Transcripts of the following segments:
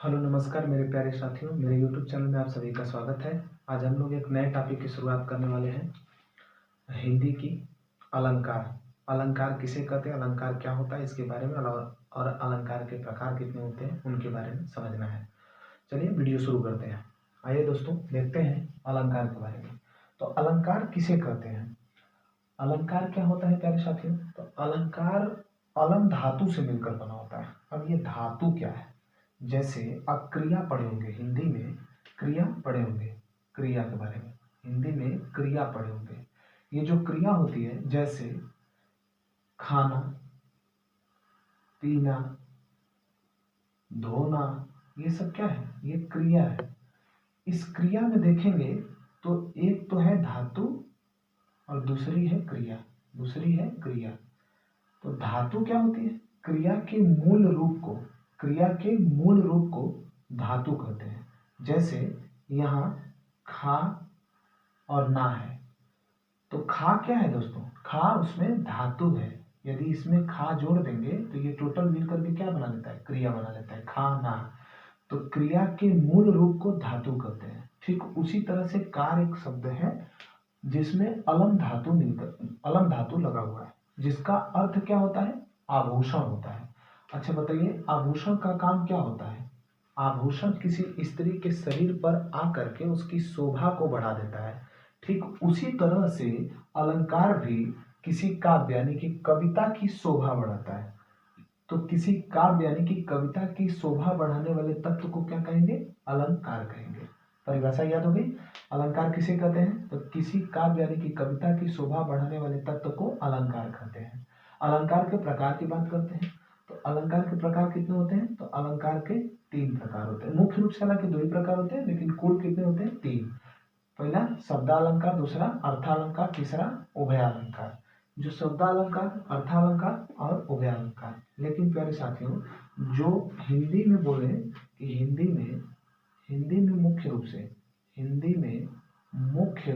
Hello नमस्कार मेरे प्यारे साथियों, मेरे यूट्यूब चैनल में आप सभी का स्वागत है। आज हम लोग एक नए टॉपिक की शुरुआत करने वाले हैं। हिंदी की अलंकार। अलंकार किसे कहते हैं, अलंकार क्या होता है, इसके बारे में और अलंकार के प्रकार कितने होते हैं उनके बारे में समझना है। चलिए वीडियो शुरू करते हैं। आइए दोस्तों देखते हैं अलंकार के बारे में। तो अलंकार किसे कहते हैं, अलंकार क्या होता है प्यारे साथियों। तो अलंकार अलम धातु से मिलकर बना होता है। अब ये धातु क्या है, जैसे आप क्रिया पढ़े होंगे, हिंदी में क्रिया पढ़े होंगे, क्रिया के बारे में हिंदी में क्रिया पढ़े होंगे। ये जो क्रिया होती है जैसे खाना, पीना, धोना, ये सब क्या है, ये क्रिया है। इस क्रिया में देखेंगे तो एक तो है धातु और दूसरी है क्रिया, दूसरी है क्रिया। तो धातु क्या होती है, क्रिया के मूल रूप को, क्रिया के मूल रूप को धातु कहते हैं। जैसे यहाँ खा और ना है, तो खा क्या है दोस्तों, खा उसमें धातु है। यदि इसमें खा जोड़ देंगे तो ये टोटल मिलकर के क्या बना लेता है, क्रिया बना लेता है, खा ना। तो क्रिया के मूल रूप को धातु कहते हैं। ठीक उसी तरह से कार एक शब्द है जिसमें अलम धातु मिलकर, अलम धातु लगा हुआ है, जिसका अर्थ क्या होता है, आभूषण होता है। अच्छा बताइए, आभूषण का काम क्या होता है। आभूषण किसी स्त्री के शरीर पर आकर के उसकी शोभा को बढ़ा देता है। ठीक उसी तरह से अलंकार भी किसी काव्य यानी कि कविता की शोभा बढ़ाता है। तो किसी काव्य यानी कि कविता की शोभा बढ़ाने वाले तत्व को क्या कहेंगे, अलंकार कहेंगे। परिभाषा याद हो गई। अलंकार किसे कहते हैं, तो किसी काव्य यानी कि कविता की शोभा बढ़ाने वाले तत्व को अलंकार कहते हैं। अलंकार के प्रकार की बात करते हैं। तो अलंकार के प्रकार कितने होते हैं, तो अलंकार के 3 प्रकार होते हैं। मुख्य रूप से हालांकि 2 ही प्रकार होते हैं, लेकिन कुल कितने होते हैं, 3। पहला शब्दालंकार, दूसरा अर्थालंकार, तीसरा उभयालंकार। जो शब्दालंकार, अर्थालंकार और उभयालंकार। लेकिन प्यारे साथियों, जो हिंदी में बोले कि हिंदी में मुख्य रूप से, हिंदी में मुख्य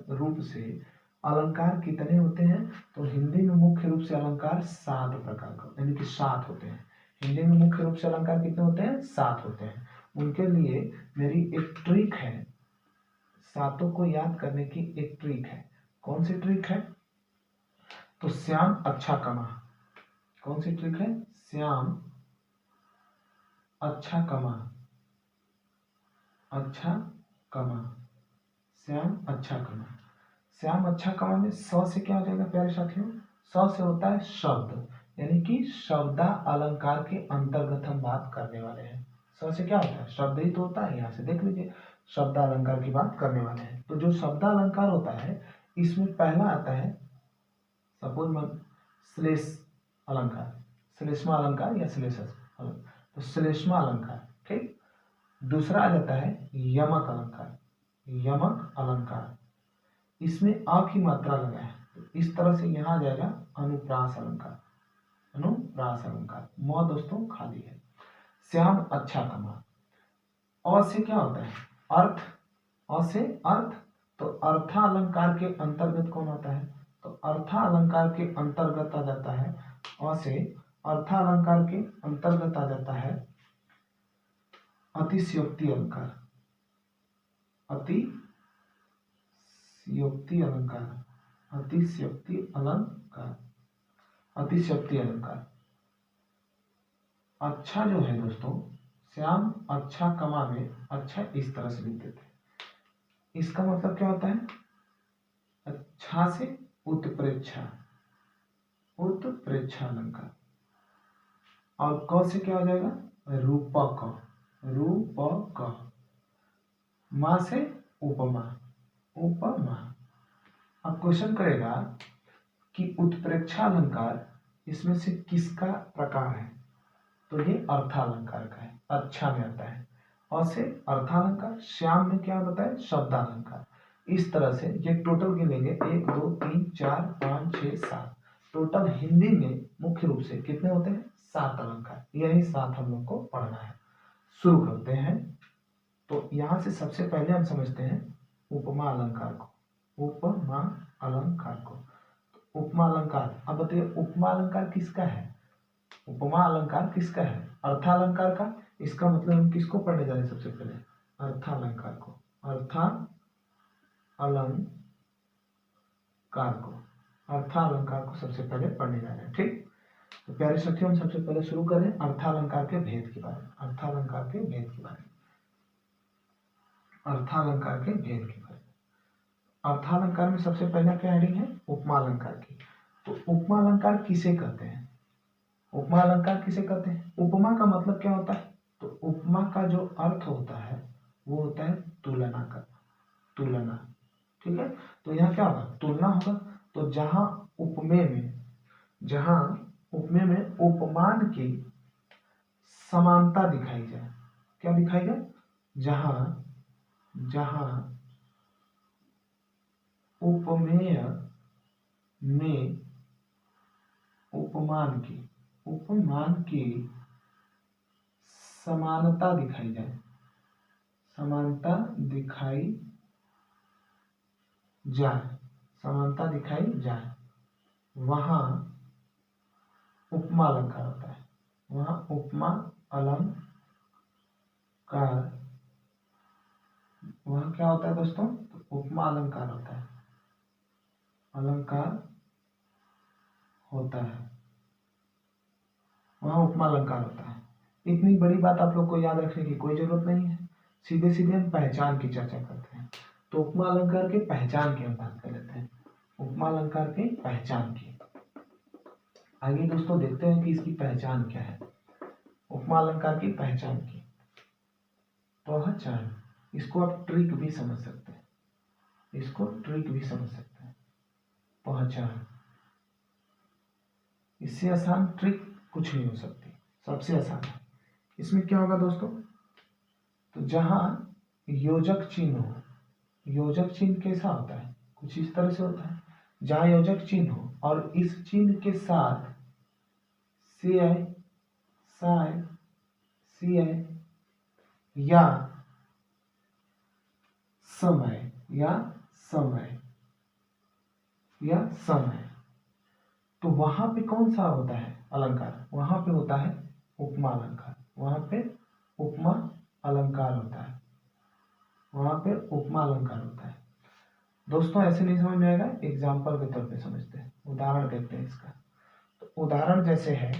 रूप से अलंकार कितने होते हैं, तो हिंदी में मुख्य रूप से अलंकार 7 प्रकार का यानी कि 7 होते हैं। हिंदी में मुख्य रूप से अलंकार कितने होते हैं, 7 होते हैं। उनके लिए मेरी एक ट्रिक है, सातों को याद करने की एक ट्रिक है। कौन सी ट्रिक है, तो श्याम अच्छा कमा। कौन सी ट्रिक है, श्याम अच्छा कमा, अच्छा कमा, श्याम अच्छा कमा। श्याम अच्छा कमा में स से क्या हो जाएगा प्यारे साथियों, स से होता है शब्द, यानी कि शब्दा अलंकार के अंतर्गत हम बात करने वाले हैं। स से क्या होता है, शब्द ही तो होता है। यहाँ से देख लीजिए, शब्द अलंकार की बात करने वाले हैं। तो जो शब्द अलंकार होता है, इसमें पहला आता है सपोज मन श्लेष अलंकार, श्लेष्मा अलंकार या श्लेष अलंकार, तो श्लेष्मा अलंकार। ठीक, दूसरा आ जाता है यमक अलंकार, यमक अलंकार। इसमें अ की मात्रा लगा है, तो इस तरह से यहाँ आ जाएगा अनुप्रास अलंकार, अनुप्रास अलंकार। म दोस्तों खाली है। श्याम अच्छा कमा। अ से क्या होता है, अर्थ, अ से अर्थ। तो अर्था अलंकार के अंतर्गत कौन आता है, तो अर्था अलंकार के अंतर्गत आ जाता है, अ से अर्था अलंकार के अंतर्गत आ जाता है अतिशयोक्ति अलंकार, अतिशयोक्ति अलंकार, अतिशयोक्ति अलंकार, अतिशयोक्ति अलंकार। अच्छा जो है दोस्तों, श्याम अच्छा कमा में अच्छा इस तरह से लिख देते हैं। इसका मतलब क्या होता है, अच्छा से उत्प्रेक्षा, उत्प्रेक्षा अलंकार। और क से क्या हो जाएगा, रूपक, रूपक। माँ से उपमा, उपमा। अब क्वेश्चन करेगा कि उत्प्रेक्षा अलंकार इसमें से किसका प्रकार है, तो ये अर्थालंकार का है, अच्छा में आता है। और से अर्थालंकार, श्याम में क्या बताए, शब्दालंकार। इस तरह से ये टोटल गिनेंगे 1 2 3 4 5 6 7। टोटल हिंदी में मुख्य रूप से कितने होते हैं, 7 अलंकार। यही 7 हम लोग को पढ़ना है। शुरू करते हैं। तो यहाँ से सबसे पहले हम समझते हैं उपमा अलंकार को, उपमा अलंकार को। उपमा अलंकार, अब बताइए उपमा अलंकार किसका है, उपमा अलंकार किसका है? अर्थालंकार का। इसका मतलब हम किसको पढ़ने जा रहे हैं सबसे पहले? अर्थालंकार को। अर्थालंकार को सबसे पहले पढ़ने जा रहे हैं। ठीक, तो प्यारे साथियों, हम सबसे पहले शुरू करें अर्थालंकार के भेद के बारे में। अर्थालंकार के भेद के बारे में। अर्थालंकार में सबसे पहला क्या हेडिंग है? उपमा अलंकार की। तो उपमा अलंकार किसे कहते हैं? उपमा अलंकार किसे कहते हैं? उपमा का मतलब क्या होता है? तो उपमा का जो अर्थ होता है वो होता है तुलना का। ठीक है, तो यहाँ क्या होगा? तुलना होगा। तो जहां उपमे में उपमान की समानता दिखाई जाए, क्या दिखाई जाए? जहां उपमेय में उपमान की समानता दिखाई जाए, वहां उपमा अलंकार होता है। वहां क्या होता है दोस्तों? तो उपमा अलंकार होता है। वहां उपमा अलंकार होता है। इतनी बड़ी बात आप लोग को याद रखने की कोई जरूरत नहीं है। सीधे सीधे हम पहचान की चर्चा करते हैं। तो उपमा अलंकार की पहचान की हम बात कर लेते हैं। उपमा अलंकार की पहचान की आगे दोस्तों देखते हैं कि इसकी पहचान क्या है। उपमा अलंकार की पहचान की पहचान, इसको आप ट्रिक भी समझ सकते हैं। पहचान, इससे आसान ट्रिक कुछ नहीं हो सकती, सबसे आसान है। इसमें क्या होगा दोस्तों? तो जहां योजक चिन्ह हो, योजक चिन्ह कैसा होता है? कुछ इस तरह से होता है। जहां योजक चिन्ह हो और इस चिन्ह के साथ से या समय, तो वहां पे कौन सा होता है अलंकार? वहां पे होता है उपमा अलंकार। वहां पे उपमा अलंकार होता है। दोस्तों ऐसे नहीं समझ में आएगा, एग्जाम्पल के तौर पे समझते हैं, उदाहरण देखते हैं इसका। तो उदाहरण जैसे है,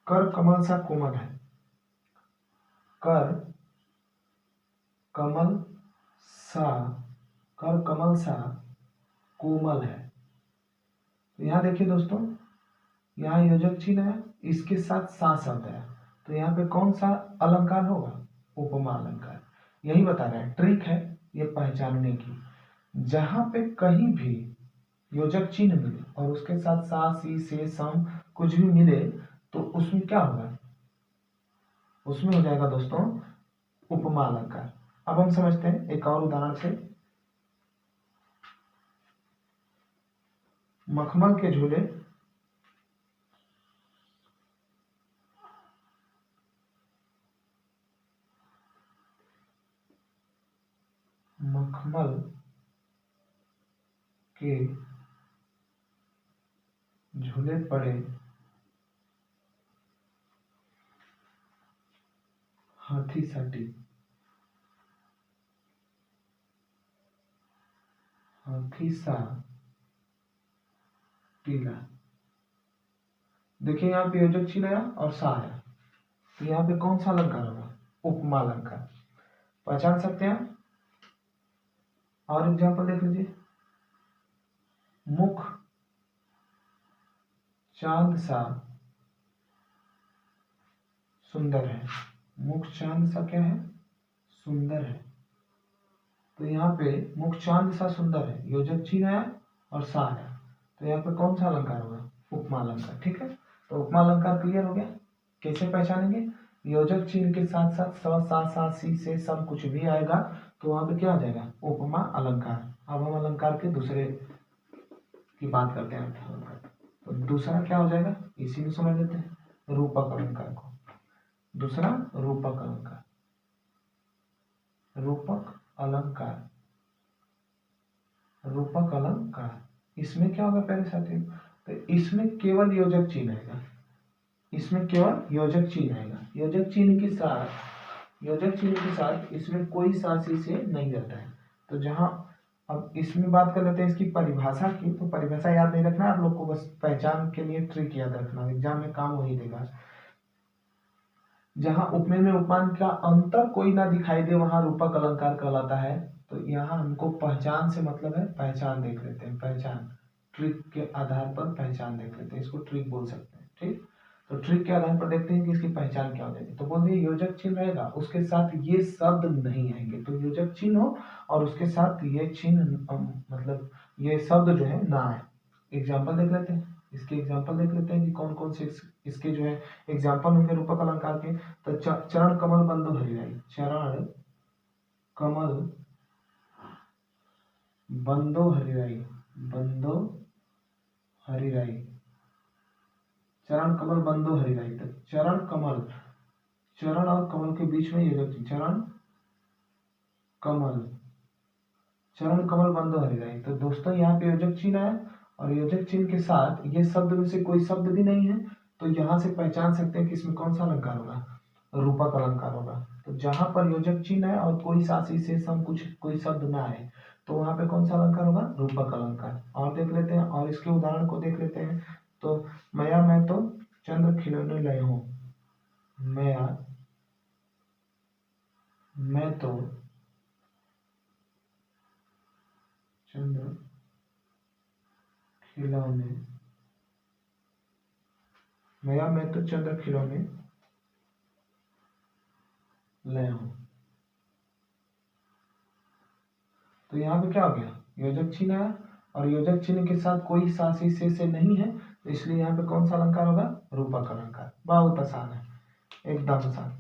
कर कमल सा कोमल है। कर कमल सा कोमल है। तो यहाँ देखिए दोस्तों, यहाँ योजक चिन्ह है, इसके साथ सा शब्द है, तो यहाँ पे कौन सा अलंकार होगा? उपमा अलंकार। यही बता रहा है, ट्रिक है ये पहचानने की। जहां पे कहीं भी योजक चिन्ह मिले और उसके साथ सा, सी, से, सम कुछ भी मिले, तो उसमें क्या होगा? उसमें हो जाएगा दोस्तों उपमा अलंकार। अब हम समझते हैं एक और उदाहरण से। मखमल के झूले पड़े हाथी सा पीला। देखिए यहाँ पे योजक चिन्ह आया और सा आया, तो यहाँ पे कौन सा अलंकार होगा? उपमा अलंकार। पहचान सकते हैं? और एग्जाम्पल देख लीजिए। मुख चांद सा सुंदर है। मुख चांद सा क्या है? सुंदर है। तो यहाँ पे मुख चांद सा सुंदर है, योजक चिन्ह आया और सा आया, तो यहाँ पे कौन सा अलंकार होगा? उपमा अलंकार। ठीक है, तो उपमा अलंकार क्लियर हो गया। कैसे पहचानेंगे? योजक चिन्ह के साथ साथ स, सा, सी, से, सम कुछ भी आएगा तो वहां पे क्या हो जाएगा? उपमा अलंकार। अब हम अलंकार के दूसरे की बात करते हैं, अलंकार। तो दूसरा क्या हो जाएगा? इसी में समझ लेते हैं, रूपक अलंकार को। दूसरा रूपक अलंकार। रूपक अलंकार इसमें क्या होगा पहले साथियों, तो इसमें केवल योजक चिन्ह आएगा, इसमें केवल योजक चिन्ह आएगा। योजक चिन्ह के साथ इसमें कोई सासी से नहीं रहता है। तो जहां अब इसमें बात कर लेते हैं इसकी परिभाषा की, तो परिभाषा याद नहीं रखना आप लोग को, बस पहचान के लिए ट्रिक याद रखना, एग्जाम में काम वही देगा। जहां उपमेय में उपमान का अंतर कोई ना दिखाई दे वहां रूपक अलंकार कहलाता है। तो यहाँ हमको पहचान से मतलब है, पहचान देख लेते हैं, पहचान ट्रिक के आधार पर पहचान देख लेते हैं, इसको ट्रिक बोल सकते हैं। ठीक, तो ट्रिक के आधार पर देखते हैं कि इसकी पहचान क्या हो जाएगी। तो बोल दिए योजक चिन्ह रहेगा, उसके साथ ये शब्द नहीं आएंगे। तो योजक चिन्ह हो और उसके साथ ये चिन्ह मतलब ये शब्द जो है ना आए। एग्जाम्पल देख लेते हैं, इसके एग्जाम्पल देख लेते हैं कि कौन कौन से इसके जो है एग्जाम्पल होंगे रूपक अलंकार के। तो चरण कमल बंधु हरिराई, चरण कमल बंदो हरिराई, बंदो हरिराई, चरण कमल बंदो हरिराई। तो चरण कमल, चरण और कमल के बीच में योजक चिन्ह, चरण कमल, चरण कमल बंदो हरिराई। तो दोस्तों यहाँ पे योजक चिन्ह है और योजक चिन्ह के साथ ये शब्द में से कोई शब्द भी नहीं है। तो यहाँ से पहचान सकते हैं कि इसमें कौन सा अलंकार होगा, रूपक अलंकार होगा। तो जहां पर योजक चिन्ह है और कोई सासी से सम कुछ कोई शब्द ना है, तो वहां पे कौन सा अलंकार होगा, रूपक अलंकार। और देख लेते हैं, और इसके उदाहरण को देख लेते हैं। तो मैं तो चंद्र खिलौने लय हूं, मैं तो चंद्र खिलौने, मैं तो चंद्र खिलौने लय हूं। तो यहाँ पे क्या हो गया, योजक चिन्ह है और योजक चिन्ह के साथ कोई सासी से नहीं है, तो इसलिए यहाँ पे कौन सा अलंकार होगा, रूपक अलंकार। बहुत आसान है, एकदम आसान।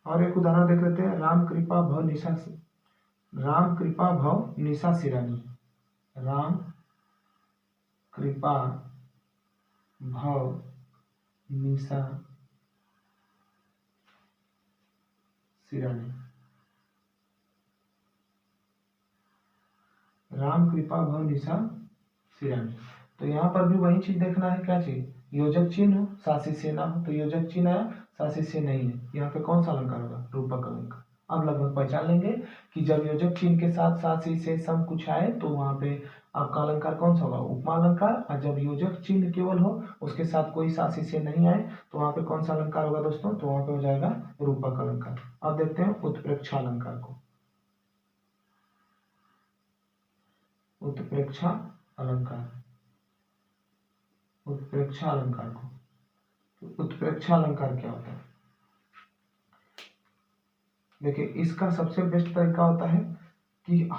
और एक उदाहरण देख लेते हैं, राम कृपा भव निशा सिरानी, राम कृपा भव निशा सिरानी, राम कृपा भव निशा सिरानी। तो यहाँ पर भी वही चीज देखना है, क्या चीज, योजक चिन्ह हो सासी से ना हो। तो योजक चिन्ह है सासी से नहीं है, यहाँ पे कौन सा अलंकार होगा, रूपक अलंकार। अब लगभग पहचान लेंगे कि जब योजक चिन्ह के साथ सासी से सम कुछ आए तो वहां पे आपका अलंकार कौन सा होगा, उपमा अलंकार। और जब योजक चिन्ह केवल हो उसके साथ कोई सासी से नहीं आए तो वहां पे कौन सा अलंकार होगा दोस्तों, तो वहां पे हो जाएगा रूपक अलंकार। अब देखते हैं उत्प्रेक्षा अलंकार को, उत्प्रेक्षा अलंकार, उत्प्रेक्षा अलंकार को। तो उत्प्रेक्षा अलंकार क्या होता है, देखिए इसका सबसे बेस्ट तरीका होता है कि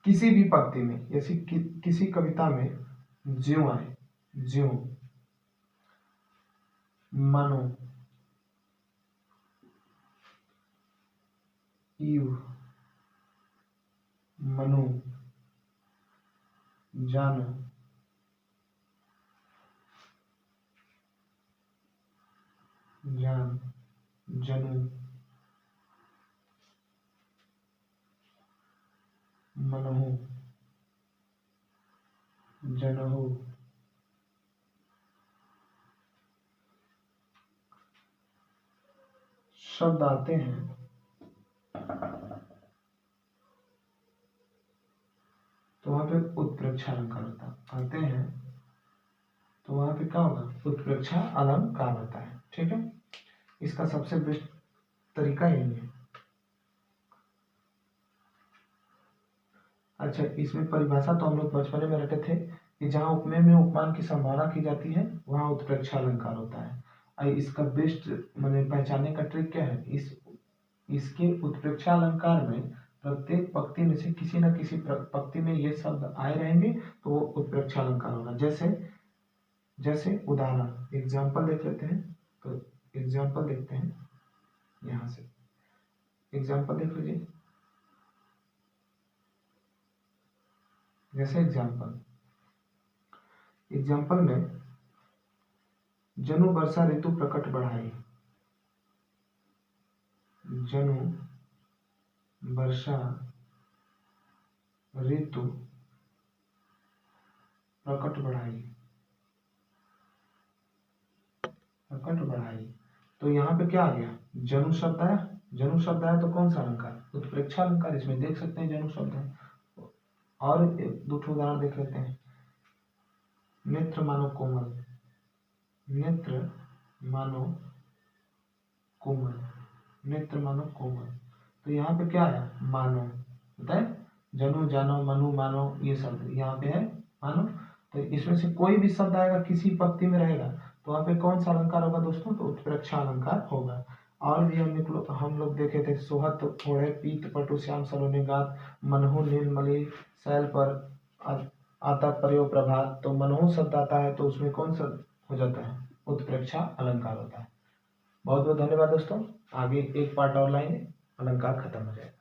किसी भी पंक्ति में, जैसे किसी कविता में ज्यों आए, ज्यों, मनो, इव, मनु, जानो, जान, जनु, मनहु, जनहु, शब्द आते हैं तो वहां पे उत्प्रेक्षा अलंकार होता है, आते हैं तो वहां पे क्या होगा, उत्प्रेक्षा अलंकार होता है। ठीक है, इसका सबसे बेस्ट तरीका यही है। अच्छा, इसमें परिभाषा तो हम लोग बचपन में रटे थे कि जहां उपमेय में उपमान की संभावना की जाती है वहां उत्प्रेक्षा अलंकार होता है। इसका बेस्ट मैंने पहचानने का ट्रिक क्या है, इसके उत्प्रेक्षा अलंकार में प्रत्येक पंक्ति में से किसी न किसी पंक्ति में ये शब्द आए रहेंगे तो वो उत्प्रेक्षा अलंकार होगा। जैसे उदाहरण एग्जाम्पल देख लेते हैं। तो एग्जाम्पल देखते हैं, यहाँ से एग्जाम्पल देख लीजिए। जैसे एग्जाम्पल में जनु वर्षा ऋतु प्रकट बढ़ाई, जनु वर्षा ऋतु प्रकट बढ़ाई, प्रकट बढ़ाई। तो यहाँ पे क्या आ गया, जनु शब्द आया। जनु शब्द आया तो कौन सा अलंकार, उत्प्रेक्षा अलंकार। इसमें देख सकते हैं जनु शब्द है। और दो उदाहरण देख लेते हैं। नेत्र मानो कोमल, नेत्र मानो कोमल, नेत्र मानो कोमल। तो यहाँ पे क्या आया, मानो, होता है जनु, जानो, मनु, मानो, ये शब्द यहाँ पे है मानो। तो इसमें से कोई भी शब्द आएगा किसी पंक्ति में रहेगा तो वहाँ पे कौन सा अलंकार होगा दोस्तों, तो उत्प्रेक्षा अलंकार होगा। और भी हम लोग देखे थे, सोहत ओढ़े पीत पटु श्याम सलोने गात, मनहु नीलमणि शैल पर आता प्रयोग प्रभात। तो मनहु शब्द आता है तो उसमें कौन सा हो जाता है, उत्प्रेक्षा अलंकार होता है। बहुत बहुत धन्यवाद दोस्तों। आगे एक पार्ट और लाएंगे, अलंकार खत्म हो जाएगा।